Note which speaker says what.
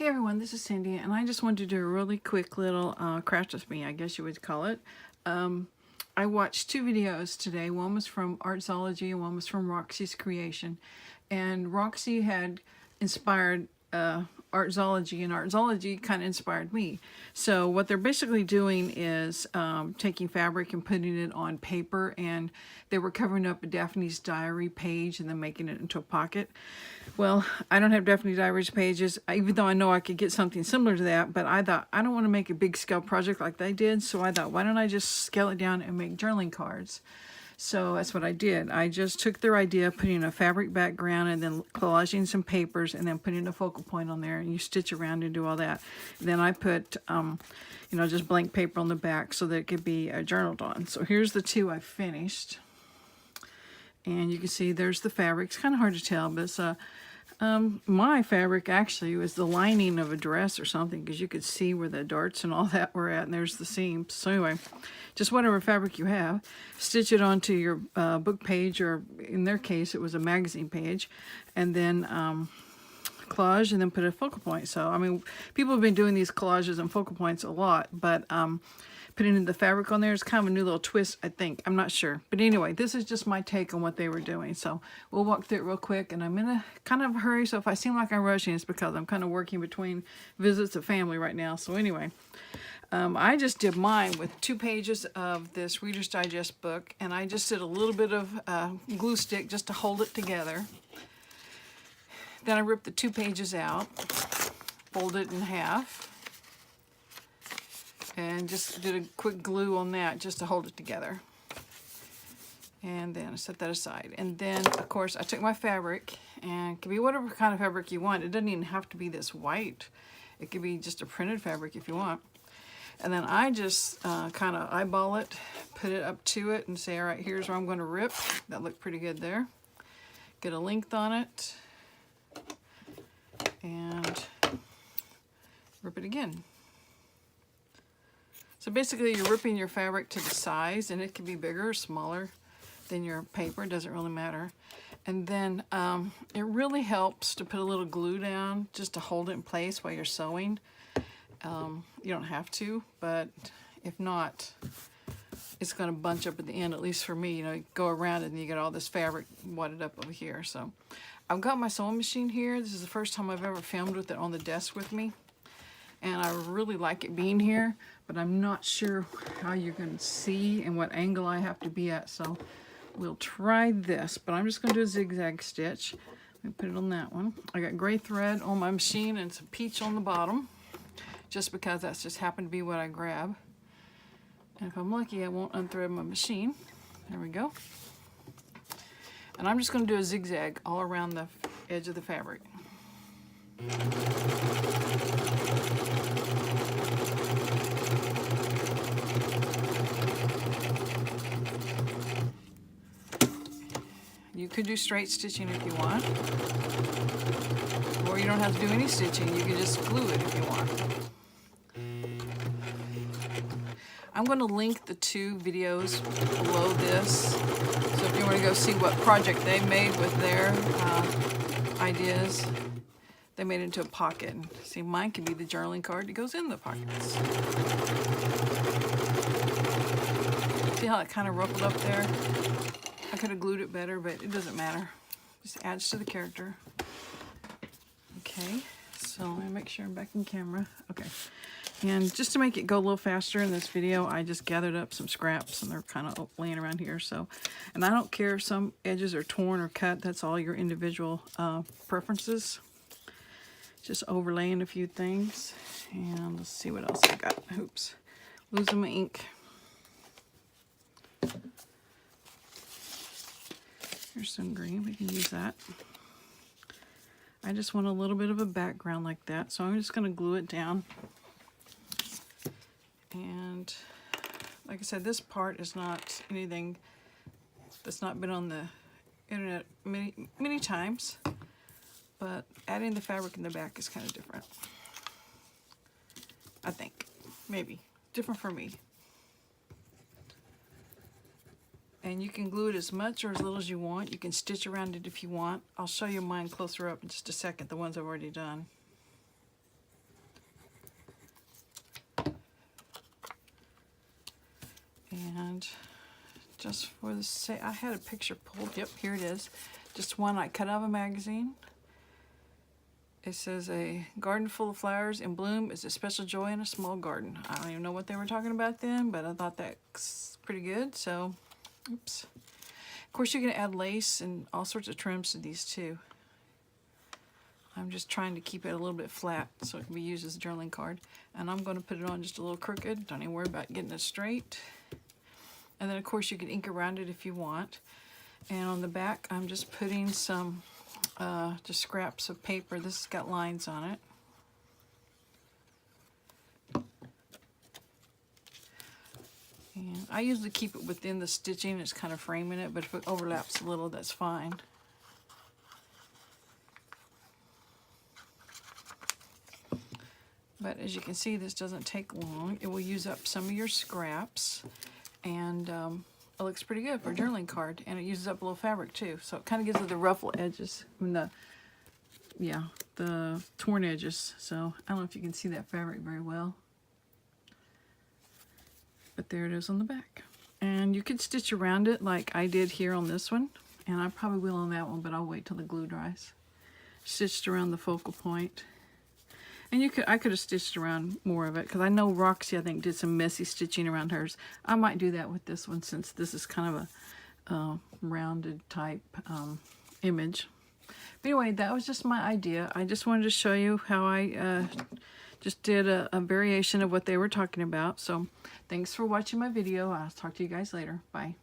Speaker 1: Hey everyone, this is Cindy, and I just wanted to do a really quick little craft with me, I guess you would call it. I watched two videos today. One was from Artzology and one was from Roxy's creation. And Roxy had inspired Artzology, and Artzology kind of inspired me. So what they're basically doing is taking fabric and putting it on paper, and they were covering up a Daphne's Diary page and then making it into a pocket. Well, I don't have Daphne's Diaries pages, even though I know I could get something similar to that, but I thought I don't want to make a big scale project like they did, so I thought, why don't I just scale it down and make journaling cards? So that's what I did. I just took their idea, putting a fabric background and then collaging some papers and then putting a focal point on there, and you stitch around and do all that. Then I put, just blank paper on the back so that it could be journaled on. So here's the two I finished. And you can see there's the fabric. It's kind of hard to tell, but it's my fabric actually was the lining of a dress or something, because you could see where the darts and all that were at, and there's the seams. So anyway, just whatever fabric you have, stitch it onto your book page, or in their case it was a magazine page, and then collage, and then put a focal point. So I mean, people have been doing these collages and focal points a lot, but putting the fabric on there is kind of a new little twist, I think. I'm not sure. But anyway, this is just my take on what they were doing. So we'll walk through it real quick, and I'm in a kind of hurry, so if I seem like I'm rushing, it's because I'm kind of working between visits of family right now. So anyway, I just did mine with 2 pages of this Reader's Digest book, and I just did a little bit of glue stick just to hold it together. Then I ripped the 2 pages out, folded it in half, and just did a quick glue on that just to hold it together. And then I set that aside. And then, of course, I took my fabric, and it could be whatever kind of fabric you want. It doesn't even have to be this white. It could be just a printed fabric if you want. And then I just kind of eyeball it, put it up to it, and say, all right, here's where I'm going to rip. That looked pretty good there. Get a length on it, and rip it again. So basically you're ripping your fabric to the size, and it can be bigger or smaller than your paper, it doesn't really matter. And then it really helps to put a little glue down just to hold it in place while you're sewing. You don't have to, but if not, it's going to bunch up at the end, at least for me. You go around it and you get all this fabric wadded up over here. So I've got my sewing machine here. This is the first time I've ever filmed with it on the desk with me. And I really like it being here, but I'm not sure how you're going to see and what angle I have to be at. So we'll try this, but I'm just going to do a zigzag stitch. Let me put it on that one. I got gray thread on my machine and some peach on the bottom, just because that's just happened to be what I grab. And if I'm lucky, I won't unthread my machine. There we go. And I'm just going to do a zigzag all around the edge of the fabric. You could do straight stitching if you want, or you don't have to do any stitching. You can just glue it if you want. I'm going to link the 2 videos below this, so if you want to go see what project they made with their ideas. They made it into a pocket. See, mine can be the journaling card that goes in the pockets. See how it kind of ruffled up there? I could have glued it better, but it doesn't matter. Just adds to the character. Okay, so let me make sure I'm back in camera. Okay, and just to make it go a little faster in this video, I just gathered up some scraps, and they're kind of laying around here. So, and I don't care if some edges are torn or cut. That's all your individual preferences. Just overlaying a few things, and let's see what else I got. Oops, losing my ink. Here's some green, we can use that. I just want a little bit of a background like that, so I'm just going to glue it down. And like I said, this part is not anything that's not been on the internet many times, but adding the fabric in the back is kind of different. I think, maybe, different for me. And you can glue it as much or as little as you want. You can stitch around it if you want. I'll show you mine closer up in just a second, the ones I've already done. And just for the sake, I had a picture pulled. Yep, here it is. Just one I cut out of a magazine. It says a garden full of flowers in bloom is a special joy in a small garden. I don't even know what they were talking about then, but I thought that's pretty good. So, oops. Of course, you can add lace and all sorts of trims to these too. I'm just trying to keep it a little bit flat so it can be used as a journaling card. And I'm going to put it on just a little crooked. Don't even worry about getting it straight. And then, of course, you can ink around it if you want. And on the back, I'm just putting some just scraps of paper. This has got lines on it. And I usually keep it within the stitching. It's kind of framing it, but if it overlaps a little, that's fine. But as you can see, this doesn't take long. It will use up some of your scraps, and it looks pretty good for a journaling card, and it uses up a little fabric too, so it kind of gives it the ruffle edges and the torn edges. So I don't know if you can see that fabric very well, but there it is on the back. And you could stitch around it like I did here on this one, and I probably will on that one, but I'll wait till the glue dries. Stitched around the focal point. And I could have stitched around more of it, because I know Roxy, I think, did some messy stitching around hers. I might do that with this one, since this is kind of a rounded type image. But anyway, that was just my idea. I just wanted to show you how I just did a variation of what they were talking about. So thanks for watching my video. I'll talk to you guys later. Bye.